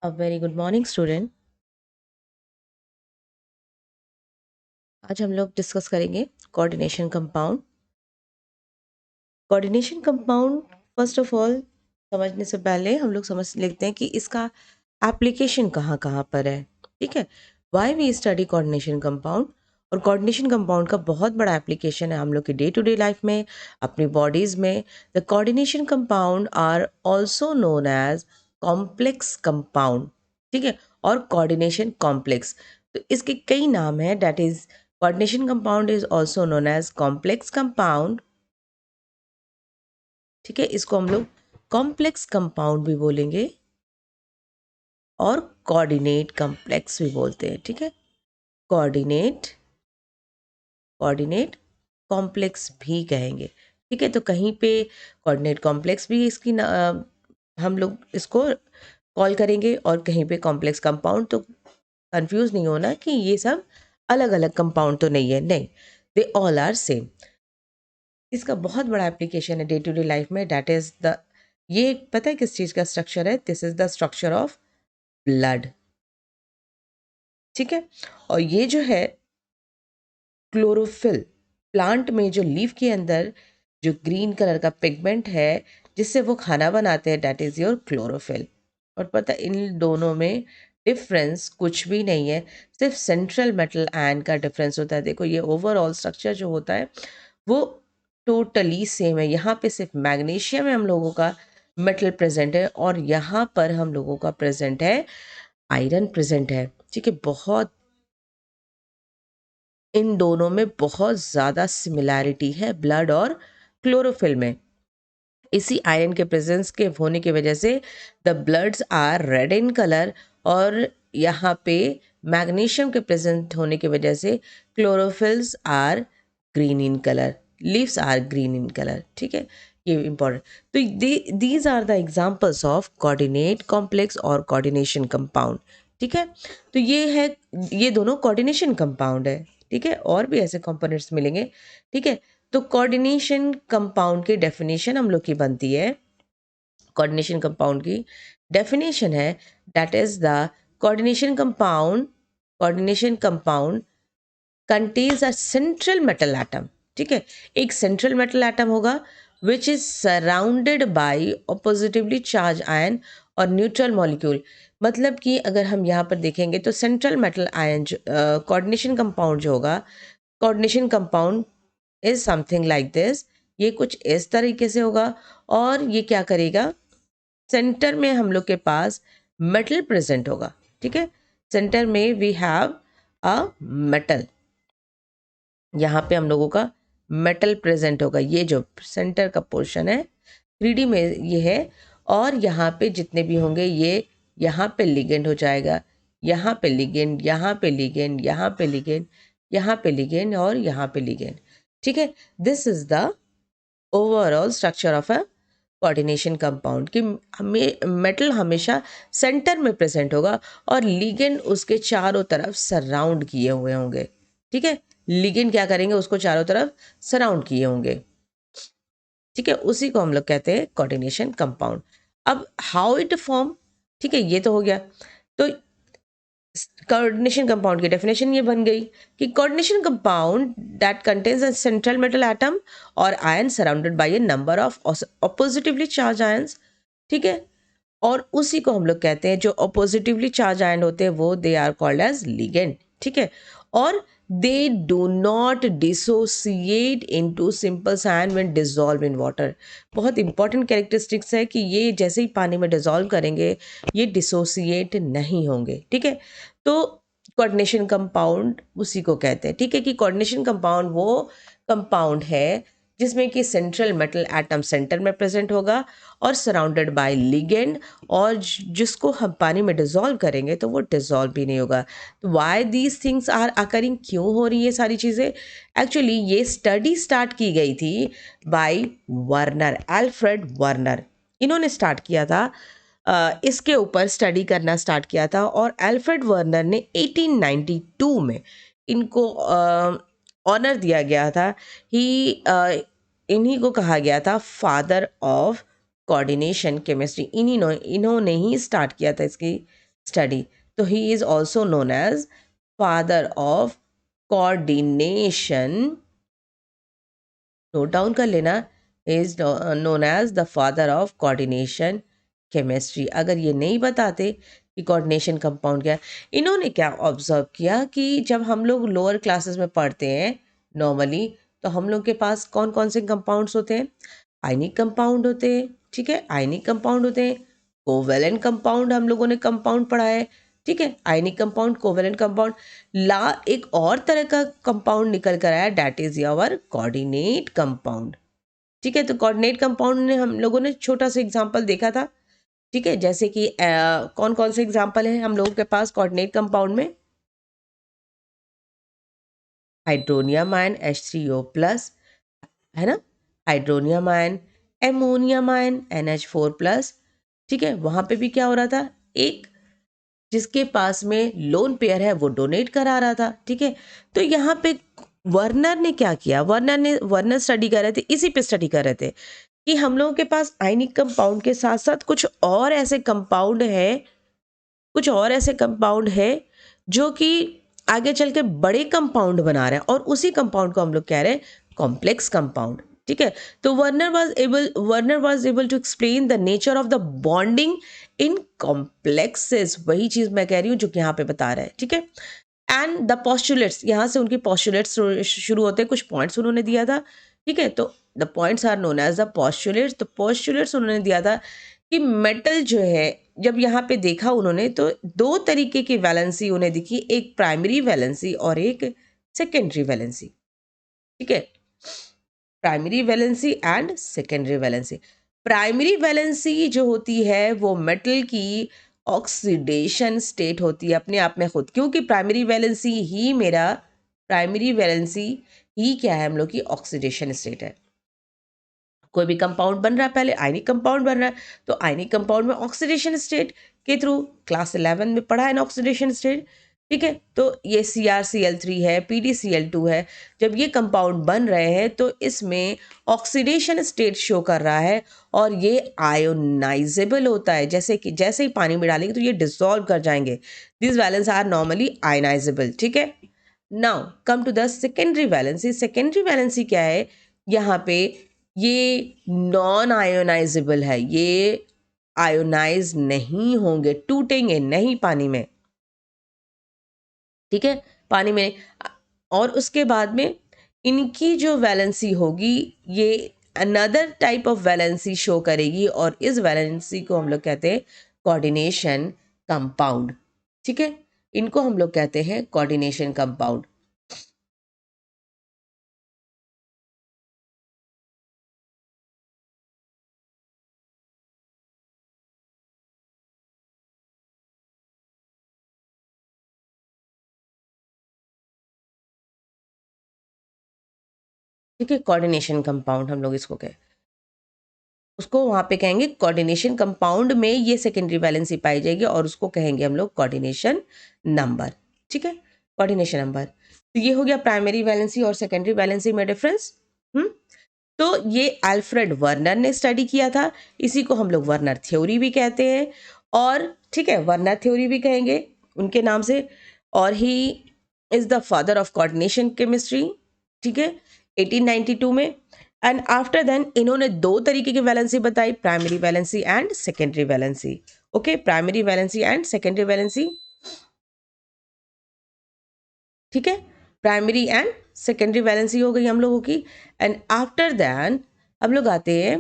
A very good morning student। आज हम लोग डिस्कस करेंगे coordination compound. Coordination compound first of all समझने से पहले हम लोग समझ लेते हैं कि इसका एप्लीकेशन कहाँ कहाँ पर है। ठीक है, why we study coordination compound. और कोऑर्डिनेशन कंपाउंड का बहुत बड़ा एप्लीकेशन है हम लोग की डे टू डे लाइफ में, अपनी बॉडीज़ में। The coordination compound are also known as complex compound. ठीक है, और कोऑर्डिनेशन कॉम्प्लेक्स, तो इसके कई नाम हैं। That is coordination compound is also known as complex compound. ठीक है, इसको हम लोग कॉम्प्लेक्स कंपाउंड भी बोलेंगे और कोऑर्डिनेट कॉम्प्लेक्स भी बोलते हैं। ठीक है, कोऑर्डिनेट कोऑर्डिनेट कॉम्प्लेक्स भी कहेंगे। ठीक है, तो कहीं पे कोऑर्डिनेट कॉम्प्लेक्स भी इसकी हम लोग इसको कॉल करेंगे, और कहीं पे कॉम्प्लेक्स कंपाउंड। तो कंफ्यूज नहीं होना कि ये सब अलग अलग कंपाउंड तो नहीं है, नहीं, दे ऑल आर सेम। इसका बहुत बड़ा एप्लीकेशन है डे टू डे लाइफ में। दैट इज द, ये पता है किस चीज़ का स्ट्रक्चर है? This is the structure of blood. ठीक है, और ये जो है क्लोरोफिल, प्लांट में जो लीफ के अंदर जो ग्रीन कलर का पिगमेंट है जिससे वो खाना बनाते हैं, दैट इज योर क्लोरोफिल। और पता है इन दोनों में डिफरेंस कुछ भी नहीं है, सिर्फ सेंट्रल मेटल आयन का डिफरेंस होता है। देखो ये ओवरऑल स्ट्रक्चर जो होता है वो टोटली सेम है। यहाँ पे सिर्फ मैग्नीशियम में हम लोगों का मेटल प्रेजेंट है, और यहाँ पर हम लोगों का प्रेजेंट है आयरन प्रेजेंट है। ठीक है, बहुत, इन दोनों में बहुत ज़्यादा सिमिलैरिटी है ब्लड और क्लोरोफिल में। इसी आयरन के प्रेजेंस के होने की वजह से the bloods are red in colour, और यहाँ पे मैग्नीशियम के प्रेजेंट होने की वजह से chlorophylls are green in colour, leaves are green in colour. ठीक है, ये इंपॉर्टेंट। तो these are the examples of coordinate complex और कोऑर्डिनेशन कंपाउंड। ठीक है, तो ये है, ये दोनों कोऑर्डिनेशन कंपाउंड है। ठीक है, और भी ऐसे कंपोनेंट्स मिलेंगे। ठीक है, तो कोऑर्डिनेशन कंपाउंड की डेफिनेशन हम लोग की बनती है, कोऑर्डिनेशन कंपाउंड की डेफिनेशन है that is the coordination compound contains a central metal atom. ठीक है, एक सेंट्रल मेटल एटम होगा which is surrounded by oppositely charge ion और न्यूट्रल मॉलिक्यूल। मतलब कि अगर हम यहाँ पर देखेंगे तो central metal ion coordination compound जो होगा, coordination compound is something like this. ये कुछ इस तरीके से होगा, और ये क्या करेगा, सेंटर में हम लोग के पास मेटल प्रेजेंट होगा। ठीक है, सेंटर में वी हैव अ मेटल, यहाँ पे हम लोगों का मेटल प्रेजेंट होगा। ये जो सेंटर का पोर्शन है 3D में ये है, और यहाँ पे जितने भी होंगे ये यहाँ पे लिगेंड हो जाएगा, यहाँ पे लिगेंड, यहाँ पे लिगेंड, यहाँ पे लिगेंड, यहाँ पे लिगेंड, और यहाँ पे लिगेंड। ठीक है, this is the overall structure of a coordination compound कि हमें मेटल हमेशा सेंटर में प्रेजेंट होगा, और लिगेंड उसके चारों तरफ सराउंड किए हुए होंगे। ठीक है, लिगेंड क्या करेंगे, उसको चारों तरफ सराउंड किए होंगे। ठीक है, उसी को हम लोग कहते हैं कोऑर्डिनेशन कंपाउंड। अब हाउ इट फॉर्म, ठीक है, ये तो हो गया। तो कोऑर्डिनेशन कंपाउंड की डेफिनेशन ये बन गई कि coordination compound that contains a central metal atom और ion surrounded by a number of oppositely charge ions. ठीक है, और उसी को हम लोग कहते हैं, जो ऑपोजिटिवली चार्ज आयन होते हैं वो they are called as ligand. ठीक है, और they do not dissociate into simple ion when dissolve in water. बहुत इंपॉर्टेंट कैरेक्टरिस्टिक्स है कि ये जैसे ही पानी में डिसॉल्व करेंगे ये डिसोसिएट नहीं होंगे। ठीक है, तो कोऑर्डिनेशन कंपाउंड उसी को कहते हैं। ठीक है, कि कोऑर्डिनेशन कंपाउंड वो कंपाउंड है जिसमें कि सेंट्रल मेटल एटम सेंटर में प्रेजेंट होगा और सराउंडेड बाय लिगेंड, और जिसको हम पानी में डिसॉल्व करेंगे तो वो डिसॉल्व भी नहीं होगा। तो why these things are occurring, क्यों हो रही है सारी चीज़ें? एक्चुअली ये स्टडी स्टार्ट की गई थी बाय वर्नर, अल्फ्रेड वर्नर। इन्होंने स्टार्ट किया था, इसके ऊपर स्टडी करना स्टार्ट किया था, और अल्फ्रेड वर्नर ने 1892 में इनको ऑनर दिया गया था। ही इन्हीं को कहा गया था फादर ऑफ कोऑर्डिनेशन केमिस्ट्री। इन्होंने ही स्टार्ट किया था इसकी स्टडी। तो he is also known as father of coordination, note down कर लेना, is known as the father of coordination chemistry. अगर ये नहीं बताते कि कोऑर्डिनेशन कंपाउंड क्या है, इन्होंने क्या ऑब्जर्व किया कि जब हम लोग लोअर क्लासेस में पढ़ते हैं नॉर्मली, तो हम लोग के पास कौन कौन से कंपाउंड्स होते हैं, आयनिक कंपाउंड होते हैं, ठीक है, आयनिक कंपाउंड होते हैं, कोवेलेंट कंपाउंड हम लोगों ने कंपाउंड पढ़ा है, ठीक है, आयनिक कंपाउंड, कोवेलेंट कंपाउंड, ला एक और तरह का कंपाउंड निकल कर आया, that is your coordinate compound. ठीक है, तो कोऑर्डिनेट कंपाउंड ने हम लोगों ने छोटा सा एग्जांपल देखा था, ठीक है, जैसे कि कौन कौन से एग्जांपल है हम लोगों के पास कोऑर्डिनेट कंपाउंड में, हाइड्रोनियम आयन H3O प्लस, है ना, hydronium ion, ammonium ion NH4 plus, ठीक है, वहां पे भी क्या हो रहा था, एक जिसके पास में लोन पेयर है वो डोनेट करा रहा था, ठीक है। तो यहाँ पे वर्नर ने क्या किया, वर्नर स्टडी कर रहे थे, इसी पे स्टडी कर रहे थे कि हम लोगों के पास आयनिक कंपाउंड के साथ साथ कुछ और ऐसे कंपाउंड है जो कि आगे चल के बड़े कंपाउंड बना रहे हैं, और उसी कंपाउंड को हम लोग कह रहे हैं कॉम्प्लेक्स कंपाउंड, ठीक है। तो Werner was able to explain the nature of the bonding in complexes, वही चीज मैं कह रही हूँ जो कि यहाँ पे बता रहा है, ठीक है। एंड द पोस्टुलेट्स, यहाँ से उनकी पोस्टुलेट्स शुरू होते हैं, कुछ पॉइंट्स उन्होंने दिया था, ठीक है। तो the points are known as the postulates. तो पोस्टुलेट्स उन्होंने दिया था कि मेटल जो है, जब यहाँ पे देखा उन्होंने तो दो तरीके की वैलेंसी उन्हें दिखी, एक प्राइमरी वैलेंसी और एक सेकेंडरी वैलेंसी, ठीक है, primary valency and secondary valency. Primary valency जो होती है वो मेटल की ऑक्सीडेशन स्टेट होती है अपने आप में खुद, क्योंकि प्राइमरी वैलेंसी ही क्या है, हम लोग की ऑक्सीडेशन स्टेट है। कोई भी कंपाउंड बन रहा है, पहले आयनिक कंपाउंड बन रहा है, तो आयनिक कंपाउंड में ऑक्सीडेशन स्टेट के थ्रू, क्लास 11 में पढ़ा है ना ऑक्सीडेशन स्टेट, ठीक है। तो ये CrCl3 है, PdCl2 है, जब ये कंपाउंड बन रहे हैं तो इसमें ऑक्सीडेशन स्टेट शो कर रहा है, और ये आयोनाइजेबल होता है, जैसे ही पानी में डालेंगे तो ये डिसॉल्व कर जाएंगे, this valence are normally ionisable, ठीक है। Now come to the secondary valency. Secondary valency क्या है, यहाँ पे ये नॉन आयोनाइजेबल है, ये आयोनाइज नहीं होंगे, टूटेंगे नहीं पानी में, ठीक है, पानी में। और उसके बाद में इनकी जो वैलेंसी होगी ये another type of valency show करेगी, और इस वैलेंसी को हम लोग कहते हैं कोऑर्डिनेशन कंपाउंड, ठीक है, इनको हम लोग कहते हैं कोऑर्डिनेशन कंपाउंड। ठीक है, कोऑर्डिनेशन कंपाउंड हम लोग इसको कहें, उसको वहां पे कहेंगे कोऑर्डिनेशन कंपाउंड में ये सेकेंडरी वैलेंसी पाई जाएगी, और उसको कहेंगे हम लोग कोऑर्डिनेशन नंबर, ठीक है, कोऑर्डिनेशन नंबर। तो ये हो गया प्राइमरी वैलेंसी और सेकेंडरी वैलेंसी में डिफरेंस। हम्म तो ये अल्फ्रेड वर्नर ने स्टडी किया था, इसी को हम लोग वर्नर थ्योरी भी कहते हैं, और ठीक है, वर्नर थ्योरी भी कहेंगे उनके नाम से, और he is the father of coordination chemistry, ठीक है, 1892 में। एंड आफ्टर देन इन्होंने दो तरीके की वैलेंसी बताई, primary valency and secondary valency. Okay, primary valency and secondary valency, ठीक है, प्राइमरी एंड सेकेंडरी वैलेंसी हो गई हम लोगों की। एंड आफ्टर दैन हम लोग आते हैं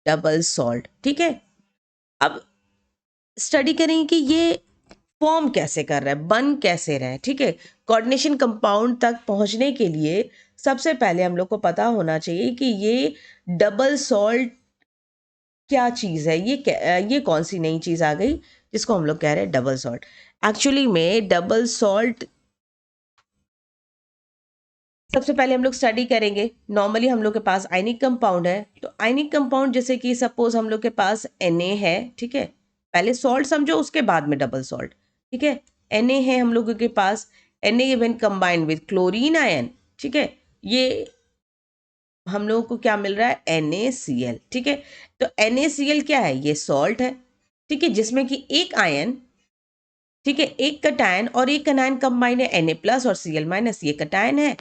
डबल सॉल्ट, ठीक है। अब स्टडी करेंगे कि ये फॉर्म कैसे कर रहा है, बन कैसे रहा है, ठीक है। कोऑर्डिनेशन कंपाउंड तक पहुंचने के लिए सबसे पहले हम लोग को पता होना चाहिए कि ये डबल सॉल्ट क्या चीज़ है, ये कौन सी नई चीज़ आ गई जिसको हम लोग कह रहे हैं डबल सॉल्ट। एक्चुअली में डबल सॉल्ट सबसे पहले हम लोग स्टडी करेंगे, नॉर्मली हम लोग के पास आयनिक कंपाउंड है, तो आयनिक कंपाउंड जैसे कि सपोज हम लोग के पास Na है, ठीक है, पहले सॉल्ट समझो उसके बाद में डबल सॉल्ट, ठीक है। Na है हम लोगों के पास, Na when combined with chlorine ion, ठीक है, ये हम लोगों को क्या मिल रहा है, NaCl, ठीक है। तो NaCl क्या है, ये सॉल्ट है, ठीक है, जिसमें कि एक आयन ठीक है, एक कटायन और एक एनायन कंबाइन है, Na+ और Cl-, ये कटायन है,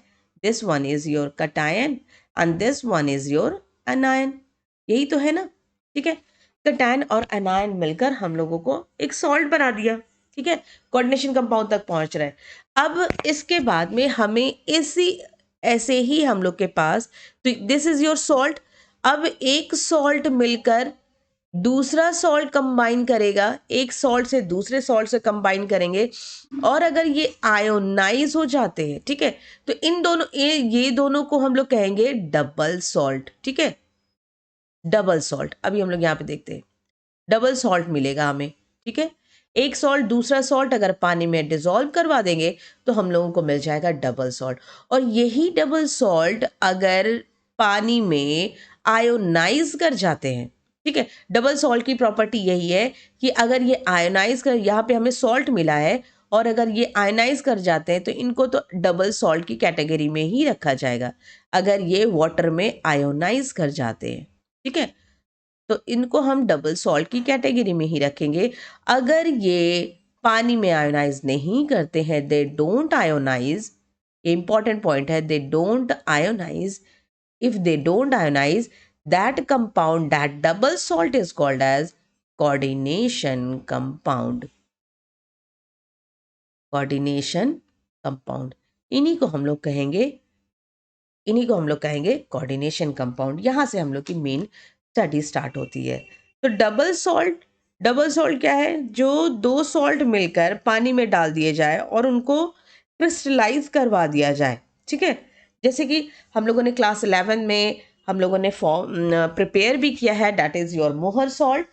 this one is your cation and this one is your anion, यही तो है ना। ठीक है, कटायन और एनायन मिलकर हम लोगों को एक सॉल्ट बना दिया। ठीक है, कोऑर्डिनेशन कंपाउंड तक पहुंच रहे हैं। अब इसके बाद में हमें इसी ऐसे ही हम लोग के पास, तो दिस इज योर सॉल्ट। अब एक सॉल्ट मिलकर दूसरा सॉल्ट कंबाइन करेगा, एक सॉल्ट से दूसरे सॉल्ट से कंबाइन करेंगे, और अगर ये आयोनाइज हो जाते हैं, ठीक है, तो इन दोनों ये दोनों को हम लोग कहेंगे डबल सॉल्ट। ठीक है, डबल सॉल्ट अभी हम लोग यहाँ पे देखते हैं, डबल सॉल्ट मिलेगा हमें। ठीक है, एक सॉल्ट दूसरा सॉल्ट अगर पानी में डिसॉल्व करवा देंगे तो हम लोगों को मिल जाएगा डबल सॉल्ट। और यही डबल सॉल्ट अगर पानी में आयोनाइज कर जाते हैं, ठीक है, डबल सॉल्ट की प्रॉपर्टी यही है कि अगर ये आयोनाइज कर, यहाँ पे हमें सॉल्ट मिला है और अगर ये आयोनाइज कर जाते हैं तो इनको तो डबल सॉल्ट की कैटेगरी में ही रखा जाएगा, अगर ये वाटर में आयोनाइज कर जाते हैं। ठीक है, तो इनको हम डबल सॉल्ट की कैटेगरी में ही रखेंगे। अगर ये पानी में आयोनाइज नहीं करते हैं, they don't ionize, important point है, they don't ionize, if they don't ionize, that compound, that double salt is called as coordination compound. Coordination compound, इन्हीं को हम लोग कहेंगे, इन्हीं को हम लोग कहेंगे कोऑर्डिनेशन कंपाउंड। यहाँ से हम लोग की मेन स्टडी स्टार्ट होती है। तो डबल सॉल्ट, डबल सॉल्ट क्या है, जो दो सॉल्ट मिलकर पानी में डाल दिए जाए और उनको क्रिस्टलाइज करवा दिया जाए। ठीक है, जैसे कि हम लोगों ने क्लास 11 में हम लोगों ने फॉर्म प्रिपेयर भी किया है, दैट इज योर मोहर सॉल्ट।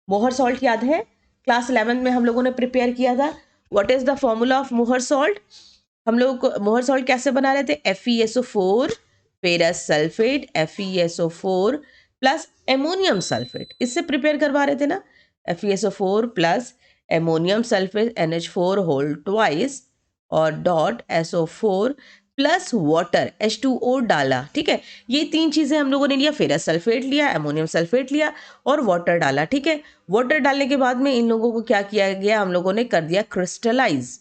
मोहर सॉल्ट याद है, क्लास 11 में हम लोगों ने प्रिपेयर किया था। What is the formula of मोहर सॉल्ट, हम लोग को मोहर सॉल्ट कैसे बना रहे थे, FeSO4 ferrous sulphate, FeSO4 plus ammonium sulphate, इससे प्रिपेयर करवा रहे थे ना, FeSO4 plus ammonium sulphate NH4 whole twice और dot SO4 plus water H2O डाला। ठीक है, ये तीन चीजें हम लोगों ने लिया, फेरस सल्फेट लिया, एमोनियम सल्फेट लिया और वाटर डाला। ठीक है, वाटर डालने के बाद में इन लोगों को क्या किया गया, हम लोगों ने कर दिया क्रिस्टलाइज,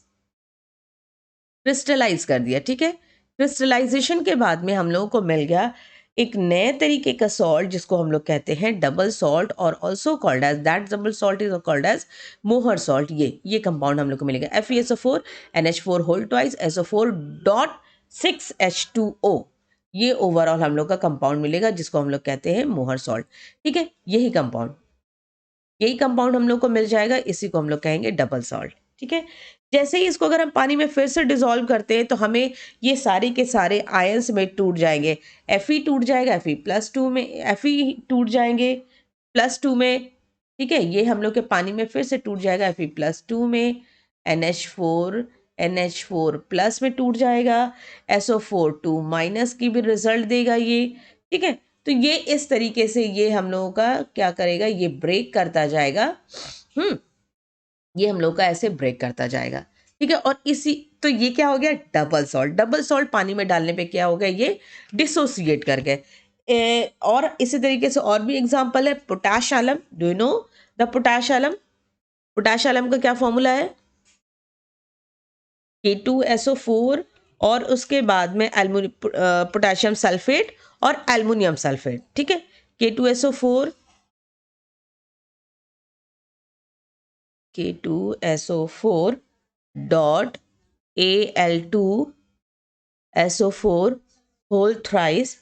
क्रिस्टलाइज कर दिया। ठीक है, क्रिस्टलाइजेशन के बाद में हम लोगों को मिल गया एक नए तरीके का सॉल्ट जिसको हम लोग कहते हैं डबल सॉल्ट, और also called as, that double salt is called as Mohr salt. ये कंपाउंड हम लोग को मिलेगा, FeSO4 NH4 whole twice SO4 dot 6H2O, ये ओवरऑल हम लोग का कंपाउंड मिलेगा जिसको हम लोग कहते हैं मोहर सॉल्ट। ठीक है, यही कंपाउंड, यही कंपाउंड हम लोग को मिल जाएगा, इसी को हम लोग कहेंगे डबल सॉल्ट। ठीक है, जैसे ही इसको अगर हम पानी में फिर से डिसॉल्व करते हैं तो हमें ये सारे के सारे आयंस में टूट जाएंगे, Fe टूट जाएगा, Fe+2 में, Fe टूट जाएंगे +2 में। ठीक है, ये हम लोग के पानी में फिर से टूट जाएगा Fe+2 में, NH4 प्लस में टूट जाएगा, SO4 2- की भी रिजल्ट देगा ये। ठीक है, तो ये इस तरीके से ये हम लोगों का क्या करेगा, ये ब्रेक करता जाएगा। ये हम लोग का ऐसे ब्रेक करता जाएगा। ठीक है, और इसी, तो ये क्या हो गया, डबल सॉल्ट। डबल सॉल्ट पानी में डालने पे क्या हो गया, ये डिसोसिएट कर गए। और इसी तरीके से और भी एग्जांपल है, potash alum, do you know the potash alum, potash alum का क्या फॉर्मूला है, K2SO4 और उसके बाद में पोटेशियम सल्फेट और एल्युमिनियम सल्फेट। ठीक है, K2SO4, K2SO4 dot Al2SO4 whole thrice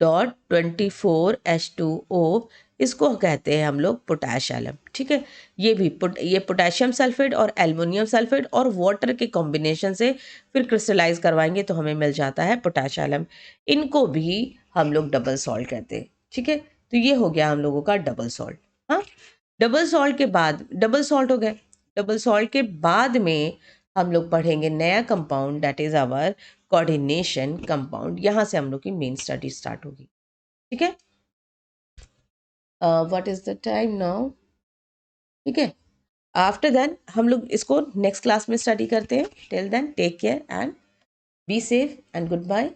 dot 24H2O, इसको कहते हैं हम लोग पोटाश एलम। ठीक है, ये भी ये पोटेशियम सल्फेट और एल्युमिनियम सल्फेट और वाटर के कॉम्बिनेशन से फिर क्रिस्टलाइज करवाएंगे तो हमें मिल जाता है पोटाश एलम, इनको भी हम लोग डबल सॉल्ट कहते हैं। ठीक है, तो ये हो गया हम लोगों का डबल सॉल्ट। हाँ, डबल सॉल्ट के बाद, डबल सॉल्ट हो गए, डबल सॉल्ट के बाद में हम लोग पढ़ेंगे नया compound, that is our coordination compound. यहाँ से हम लोग की मेन स्टडी स्टार्ट होगी। ठीक है, what is the time now. ठीक है, आफ्टर देन हम लोग इसको नेक्स्ट क्लास में स्टडी करते हैं। Till then take care and be safe and good bye.